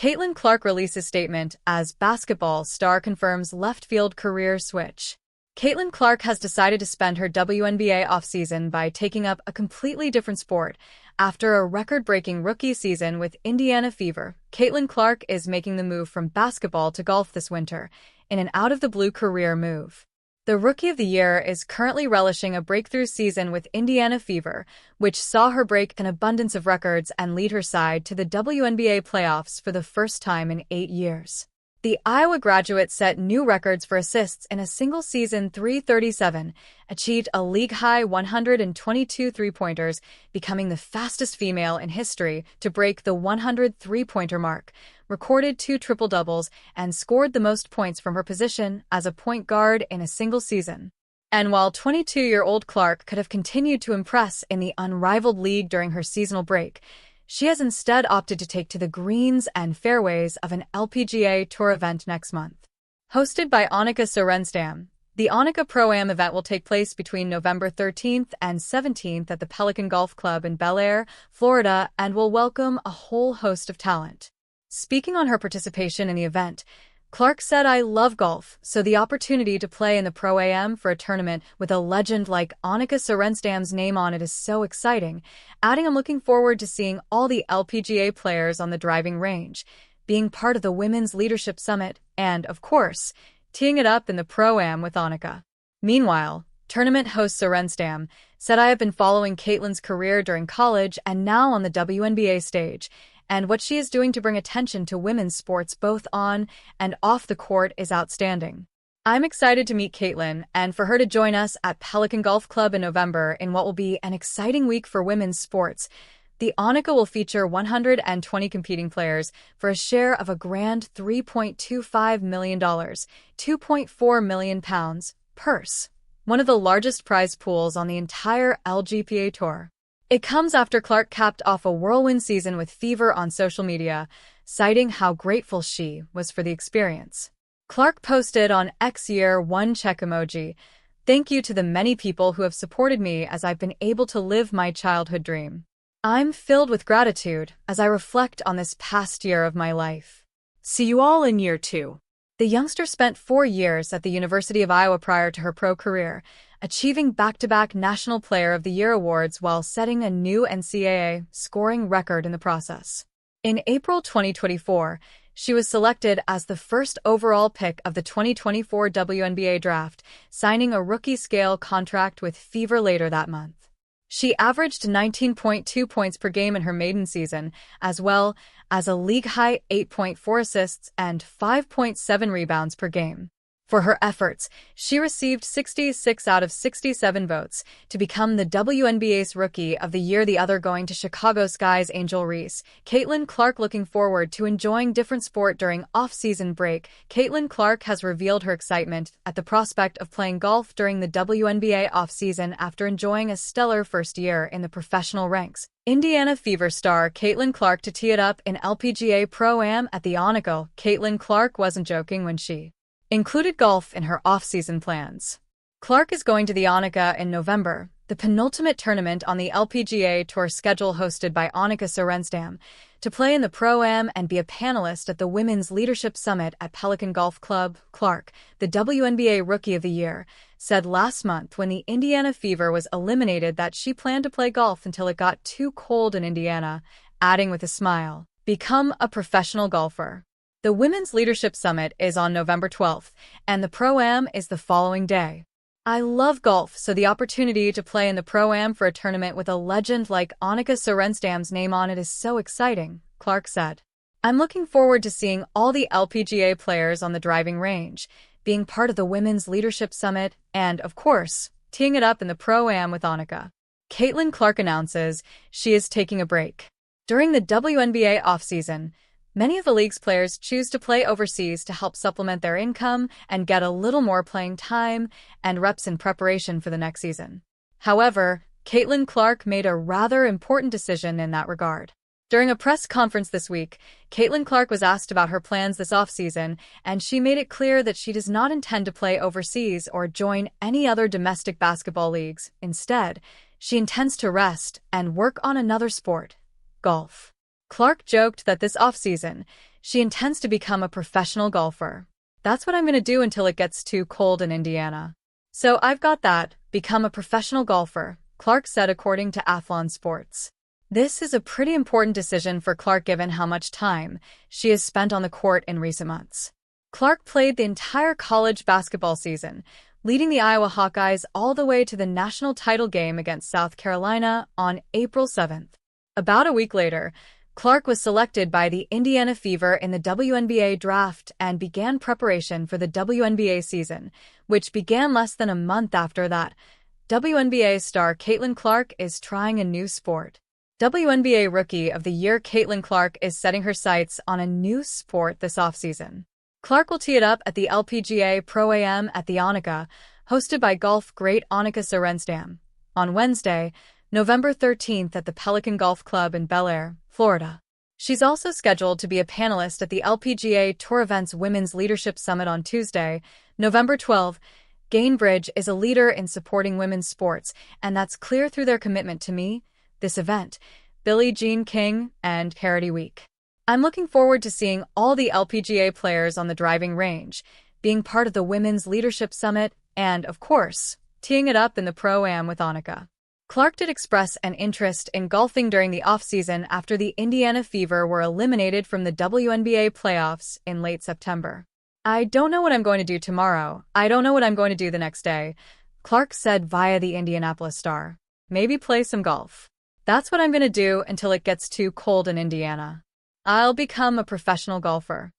Caitlin Clark releases statement as basketball star confirms left field career switch. Caitlin Clark has decided to spend her WNBA offseason by taking up a completely different sport. After a record-breaking rookie season with Indiana Fever, Caitlin Clark is making the move from basketball to golf this winter, in an out-of-the-blue career move. The Rookie of the Year is currently relishing a breakthrough season with Indiana Fever, which saw her break an abundance of records and lead her side to the WNBA playoffs for the first time in 8 years. The Iowa graduate set new records for assists in a single season: 337, achieved a league-high 122 three-pointers, becoming the fastest female in history to break the 100 three-pointer mark, recorded 2 triple-doubles, and scored the most points from her position as a point guard in a single season. And while 22-year-old Clark could have continued to impress in the unrivaled league during her seasonal break, she has instead opted to take to the greens and fairways of an LPGA Tour event next month. Hosted by Annika Pro-Am, the Annika Pro-Am event will take place between November 13th and 17th at the Pelican Golf Club in Bel Air, Florida, and will welcome a whole host of talent. Speaking on her participation in the event, Clark said, "I love golf, so the opportunity to play in the Pro-Am for a tournament with a legend like Annika Pro-Am's name on it is so exciting," adding, "I'm looking forward to seeing all the LPGA players on the driving range, being part of the Women's Leadership Summit, and, of course, teeing it up in the Pro-Am with Annika." Meanwhile, tournament host Pro-Am said, "I have been following Caitlin's career during college and now on the WNBA stage, and what she is doing to bring attention to women's sports both on and off the court is outstanding. I'm excited to meet Caitlin and for her to join us at Pelican Golf Club in November in what will be an exciting week for women's sports. The Annika will feature 120 competing players for a share of a grand $3.25 million, £2.4 million purse, one of the largest prize pools on the entire LGPA Tour. It comes after Clark capped off a whirlwind season with Fever on social media, citing how grateful she was for the experience. Clark posted on X year one check emoji, "Thank you to the many people who have supported me as I've been able to live my childhood dream. I'm filled with gratitude as I reflect on this past year of my life. See you all in year 2. The youngster spent 4 years at the University of Iowa prior to her pro career, achieving back-to-back National Player of the Year awards while setting a new NCAA scoring record in the process. In April 2024, she was selected as the first overall pick of the 2024 WNBA draft, signing a rookie-scale contract with Fever later that month. She averaged 19.2 points per game in her maiden season, as well as a league-high 8.4 assists and 5.7 rebounds per game. For her efforts, she received 66 out of 67 votes to become the WNBA's Rookie of the Year, the other going to Chicago Sky's Angel Reese. Caitlin Clark looking forward to enjoying different sport during off-season break. Caitlin Clark has revealed her excitement at the prospect of playing golf during the WNBA off-season after enjoying a stellar first year in the professional ranks. Indiana Fever star Caitlin Clark to tee it up in LPGA Pro-Am at the Annika. Caitlin Clark wasn't joking when she included golf in her off-season plans. Clark is going to the Annika in November, the penultimate tournament on the LPGA Tour schedule hosted by Annika Pro-Am, to play in the Pro-Am and be a panelist at the Women's Leadership Summit at Pelican Golf Club. Clark, the WNBA Rookie of the Year, said last month when the Indiana Fever was eliminated that she planned to play golf until it got too cold in Indiana, adding with a smile, "Become a professional golfer." The Women's Leadership Summit is on November 12th, and the Pro-Am is the following day. "I love golf, so the opportunity to play in the Pro-Am for a tournament with a legend like Annika Pro-Am's name on it is so exciting," Clark said. "I'm looking forward to seeing all the LPGA players on the driving range, being part of the Women's Leadership Summit, and, of course, teeing it up in the Pro-Am with Annika." Caitlin Clark announces she is taking a break. During the WNBA offseason, many of the league's players choose to play overseas to help supplement their income and get a little more playing time and reps in preparation for the next season. However, Caitlin Clark made a rather important decision in that regard. During a press conference this week, Caitlin Clark was asked about her plans this offseason, and she made it clear that she does not intend to play overseas or join any other domestic basketball leagues. Instead, she intends to rest and work on another sport, golf. Clark joked that this offseason, she intends to become a professional golfer. That's what I'm going to do until it gets too cold in Indiana. So I've got that, become a professional golfer, Clark said according to Athlon Sports. This is a pretty important decision for Clark given how much time she has spent on the court in recent months. Clark played the entire college basketball season, leading the Iowa Hawkeyes all the way to the national title game against South Carolina on April 7th. About a week later, Clark was selected by the Indiana Fever in the WNBA draft and began preparation for the WNBA season, which began less than a month after that. WNBA star Caitlin Clark is trying a new sport. WNBA Rookie of the Year Caitlin Clark is setting her sights on a new sport this offseason. Clark will tee it up at the LPGA Pro-Am at the Annika, hosted by golf great Annika Pro-Am, on Wednesday, November 13th at the Pelican Golf Club in Bel Air, Florida. She's also scheduled to be a panelist at the LPGA Tour Events Women's Leadership Summit on Tuesday, November 12th. Gainbridge is a leader in supporting women's sports, and that's clear through their commitment to me, this event, Billie Jean King, and Charity Week. I'm looking forward to seeing all the LPGA players on the driving range, being part of the Women's Leadership Summit, and, of course, teeing it up in the Pro-Am with Annika. Clark did express an interest in golfing during the offseason after the Indiana Fever were eliminated from the WNBA playoffs in late September. I don't know what I'm going to do tomorrow. I don't know what I'm going to do the next day, Clark said via the Indianapolis Star. Maybe play some golf. That's what I'm going to do until it gets too cold in Indiana. I'll become a professional golfer.